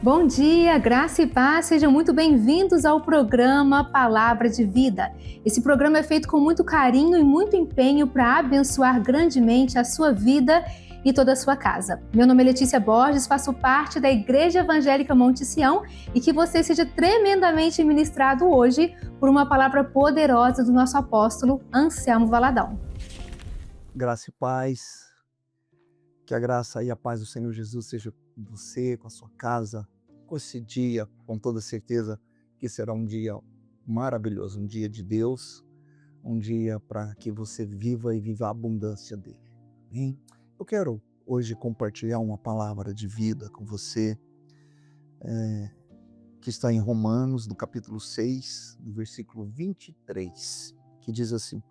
Bom dia, graça e paz, sejam muito bem-vindos ao programa Palavra de Vida. Esse programa é feito com muito carinho e muito empenho para abençoar grandemente a sua vida e toda a sua casa. Meu nome é Letícia Borges, faço parte da Igreja Evangélica Monte Sião e que você seja tremendamente ministrado hoje por uma palavra poderosa do nosso apóstolo Anselmo Valadão. Graça e paz, que a graça e a paz do Senhor Jesus seja com você, com a sua casa, com esse dia, com toda certeza que será um dia maravilhoso, um dia de Deus, um dia para que você viva e viva a abundância dele. Amém? Eu quero hoje compartilhar uma palavra de vida com você, que está em Romanos, no capítulo 6, no versículo 23, que diz assim: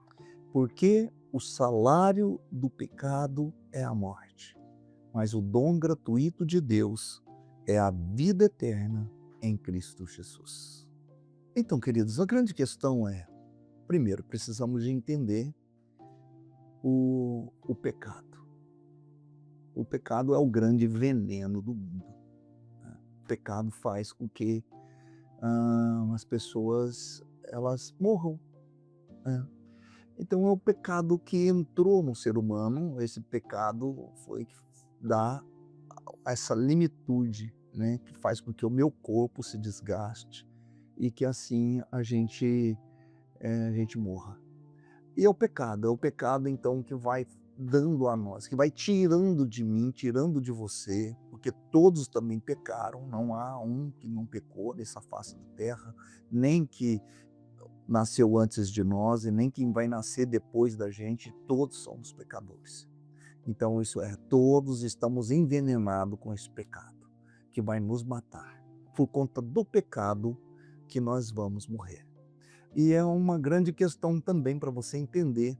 porque o salário do pecado é a morte, mas o dom gratuito de Deus é a vida eterna em Cristo Jesus. Então, queridos, a grande questão é, primeiro, precisamos de entender o pecado. O pecado é o grande veneno do mundo. O pecado faz com que as pessoas elas morram. Então é o pecado que entrou no ser humano, esse pecado foi que dá essa limitude, né, que faz com que o meu corpo se desgaste e que assim a gente morra. E é o pecado então que vai dando a nós, que vai tirando de mim, tirando de você, porque todos também pecaram, não há um que não pecou nessa face da terra, nem que nasceu antes de nós e nem quem vai nascer depois da gente, todos somos pecadores. Então isso é, todos estamos envenenados com esse pecado, que vai nos matar. Por conta do pecado que nós vamos morrer. E é uma grande questão também para você entender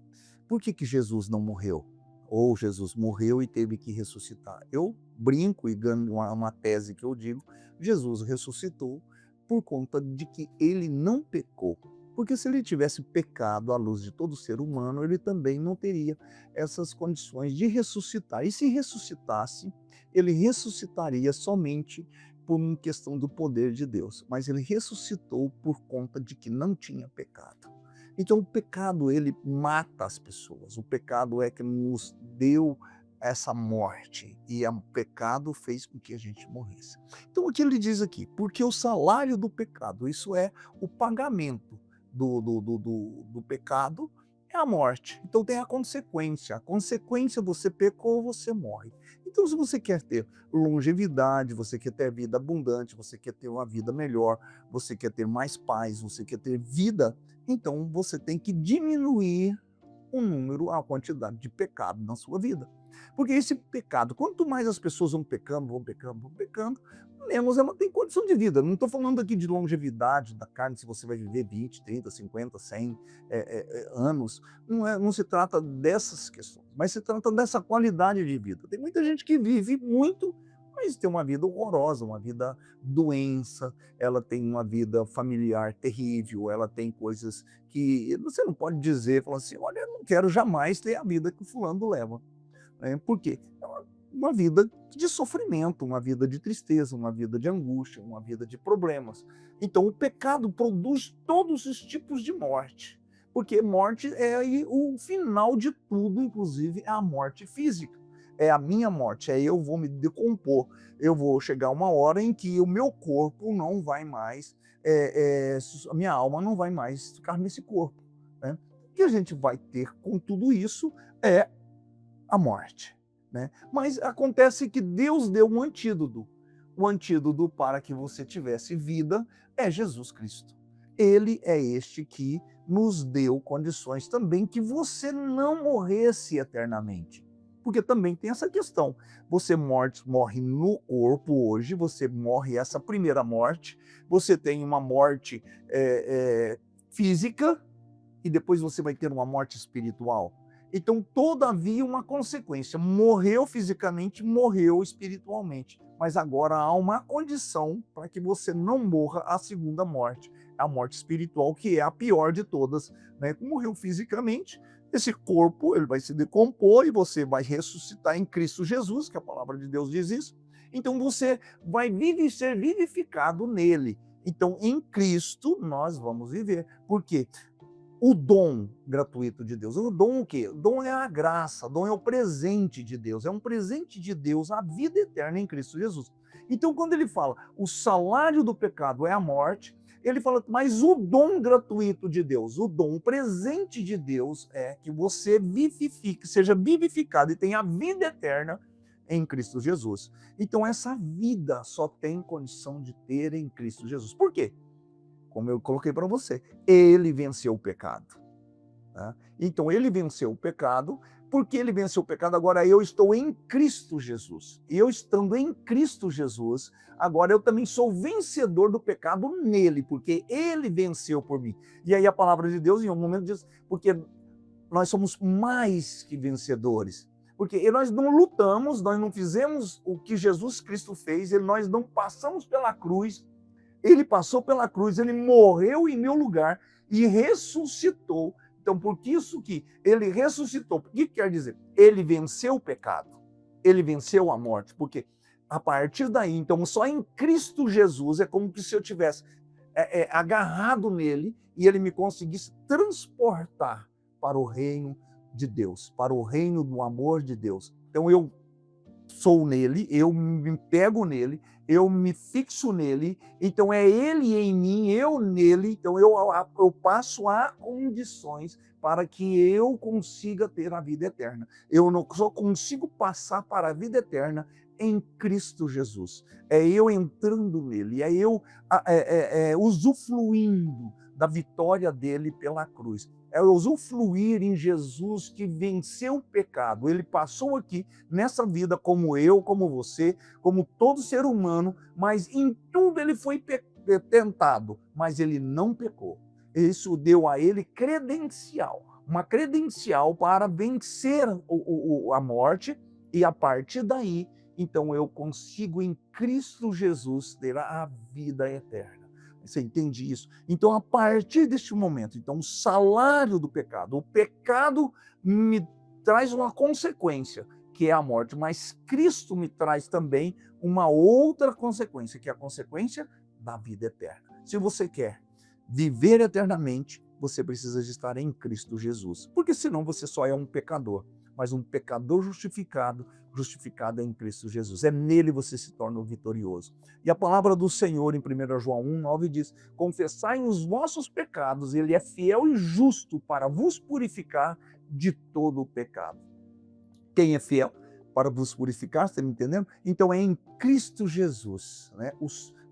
por que Jesus não morreu. Ou Jesus morreu e teve que ressuscitar. Eu brinco e ganho uma tese que eu digo, Jesus ressuscitou por conta de que ele não pecou. Porque se ele tivesse pecado à luz de todo ser humano, ele também não teria essas condições de ressuscitar. E se ressuscitasse, ele ressuscitaria somente por uma questão do poder de Deus. Mas ele ressuscitou por conta de que não tinha pecado. Então o pecado, ele mata as pessoas. O pecado é que nos deu essa morte. E o pecado fez com que a gente morresse. Então o que ele diz aqui? Porque o salário do pecado, isso é o pagamento do pecado, é a morte. Então tem a consequência. A consequência, você pecou, você morre. Então se você quer ter longevidade, você quer ter vida abundante, você quer ter uma vida melhor, você quer ter mais paz, você quer ter vida, então você tem que diminuir o número, a quantidade de pecado na sua vida. Porque esse pecado, quanto mais as pessoas vão pecando, menos ela tem condição de vida. Não estou falando aqui de longevidade da carne, se você vai viver 20, 30, 50, 100 anos. Não se trata dessas questões, mas se trata dessa qualidade de vida. Tem muita gente que vive muito, mas tem uma vida horrorosa, uma vida doença, ela tem uma vida familiar terrível, ela tem coisas que você não pode dizer, falar assim, olha, eu não quero jamais ter a vida que o fulano leva. Por quê? É uma vida de sofrimento, uma vida de tristeza, uma vida de angústia, uma vida de problemas. Então o pecado produz todos os tipos de morte, porque morte é aí o final de tudo, inclusive é a morte física. É a minha morte, eu vou me decompor, eu vou chegar uma hora em que o meu corpo não vai mais, a minha alma não vai mais ficar nesse corpo. Né? O que a gente vai ter com tudo isso é a morte. Né? Mas acontece que Deus deu um antídoto. O antídoto para que você tivesse vida é Jesus Cristo. Ele é este que nos deu condições também que você não morresse eternamente. Porque também tem essa questão. Você morre no corpo hoje, você morre essa primeira morte, você tem uma morte física e depois você vai ter uma morte espiritual. Então, todavia, uma consequência. Morreu fisicamente, morreu espiritualmente. Mas agora há uma condição para que você não morra a segunda morte. A morte espiritual, que é a pior de todas. Né? Morreu fisicamente, esse corpo ele vai se decompor e você vai ressuscitar em Cristo Jesus, que a palavra de Deus diz isso. Então você vai ser vivificado nele. Então em Cristo nós vamos viver. Por quê? O dom gratuito de Deus. O dom o quê? O dom é a graça, o dom é o presente de Deus. É um presente de Deus, a vida eterna em Cristo Jesus. Então, quando ele fala o salário do pecado é a morte, ele fala, mas o dom gratuito de Deus, o dom, o presente de Deus é que você vivifique, seja vivificado e tenha a vida eterna em Cristo Jesus. Então, essa vida só tem condição de ter em Cristo Jesus. Por quê? Como eu coloquei para você, ele venceu o pecado. Tá? Então, ele venceu o pecado. Porque ele venceu o pecado, agora eu estou em Cristo Jesus. E eu estando em Cristo Jesus, agora eu também sou vencedor do pecado nele, porque ele venceu por mim. E aí a palavra de Deus, em um momento, diz, porque nós somos mais que vencedores. Porque nós não lutamos, nós não fizemos o que Jesus Cristo fez, nós não passamos pela cruz. Ele passou pela cruz, ele morreu em meu lugar e ressuscitou. Então, por isso que ele ressuscitou. O que quer dizer? Ele venceu o pecado. Ele venceu a morte. Porque a partir daí, então, só em Cristo Jesus, é como se eu tivesse agarrado nele e ele me conseguisse transportar para o reino de Deus, para o reino do amor de Deus. Então, eu sou nele, eu me pego nele, eu me fixo nele, então é ele em mim, eu nele, então eu passo a condições para que eu consiga ter a vida eterna. Eu não só consigo passar para a vida eterna em Cristo Jesus. É eu entrando nele, é eu usufruindo da vitória dele pela cruz. É usufruir em Jesus que venceu o pecado. Ele passou aqui nessa vida como eu, como você, como todo ser humano, mas em tudo ele foi tentado, mas ele não pecou. Isso deu a ele credencial, uma credencial para vencer a morte e a partir daí, então eu consigo em Cristo Jesus ter a vida eterna. Você entende isso? Então, a partir deste momento, então, o salário do pecado, o pecado me traz uma consequência, que é a morte, mas Cristo me traz também uma outra consequência, que é a consequência da vida eterna. Se você quer viver eternamente, você precisa de estar em Cristo Jesus, porque senão você só é um pecador, mas um pecador justificado em Cristo Jesus. É nele você se torna o vitorioso. E a palavra do Senhor em 1 João 1,9 diz, confessai os vossos pecados, ele é fiel e justo para vos purificar de todo o pecado. Quem é fiel para vos purificar, está me entendendo? Então é em Cristo Jesus, né?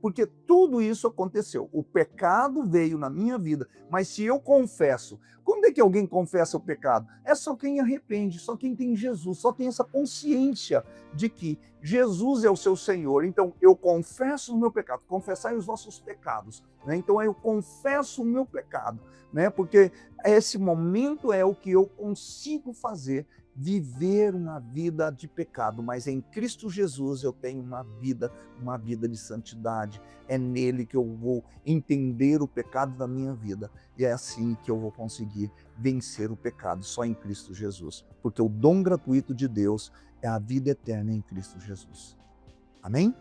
Porque tudo isso aconteceu. O pecado veio na minha vida, mas se eu confesso, quando é que alguém confessa o pecado? É só quem arrepende, só quem tem Jesus, só tem essa consciência de que Jesus é o seu Senhor. Então eu confesso o meu pecado, confessai os vossos pecados, né? Então eu confesso o meu pecado, né? Porque esse momento é o que eu consigo fazer, viver uma vida de pecado, mas em Cristo Jesus eu tenho uma vida de santidade. É nele que eu vou entender o pecado da minha vida e é assim que eu vou conseguir vencer o pecado, só em Cristo Jesus. Porque o dom gratuito de Deus é a vida eterna em Cristo Jesus. Amém?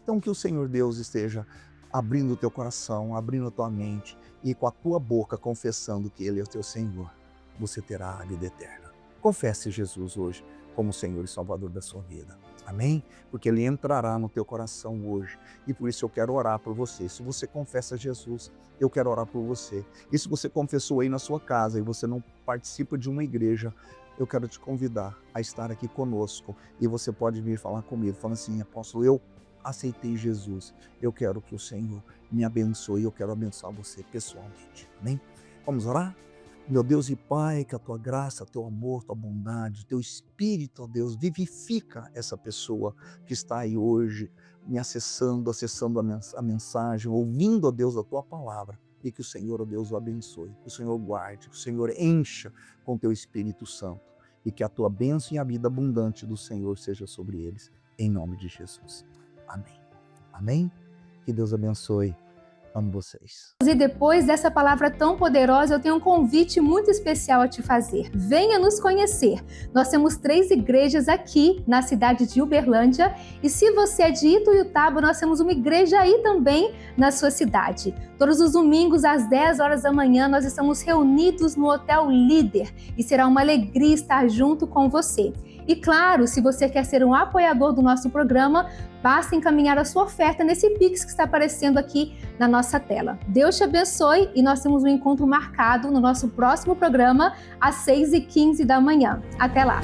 Então que o Senhor Deus esteja abrindo o teu coração, abrindo a tua mente e com a tua boca confessando que Ele é o teu Senhor, você terá a vida eterna. Confesse Jesus hoje como Senhor e Salvador da sua vida. Amém? Porque Ele entrará no teu coração hoje. E por isso eu quero orar por você. Se você confessa Jesus, eu quero orar por você. E se você confessou aí na sua casa e você não participa de uma igreja, eu quero te convidar a estar aqui conosco. E você pode vir falar comigo, falando assim, apóstolo, eu aceitei Jesus. Eu quero que o Senhor me abençoe. Eu quero abençoar você pessoalmente. Amém? Vamos orar? Meu Deus e Pai, que a Tua graça, Teu amor, Tua bondade, Teu Espírito, ó Deus, vivifica essa pessoa que está aí hoje, me acessando a mensagem, ouvindo, ó Deus, a Tua palavra, e que o Senhor, ó Deus, o abençoe, que o Senhor guarde, que o Senhor encha com Teu Espírito Santo, e que a Tua bênção e a vida abundante do Senhor seja sobre eles, em nome de Jesus. Amém. Amém? Que Deus abençoe Amo vocês. E depois dessa palavra tão poderosa, eu tenho um convite muito especial a te fazer. Venha nos conhecer. Nós temos 3 igrejas aqui na cidade de Uberlândia e se você é de Ituiutaba, nós temos uma igreja aí também na sua cidade. Todos os domingos às 10 horas da manhã nós estamos reunidos no Hotel Líder e será uma alegria estar junto com você. E claro, se você quer ser um apoiador do nosso programa, basta encaminhar a sua oferta nesse Pix que está aparecendo aqui na nossa tela. Deus te abençoe e nós temos um encontro marcado no nosso próximo programa às 6h15 da manhã. Até lá!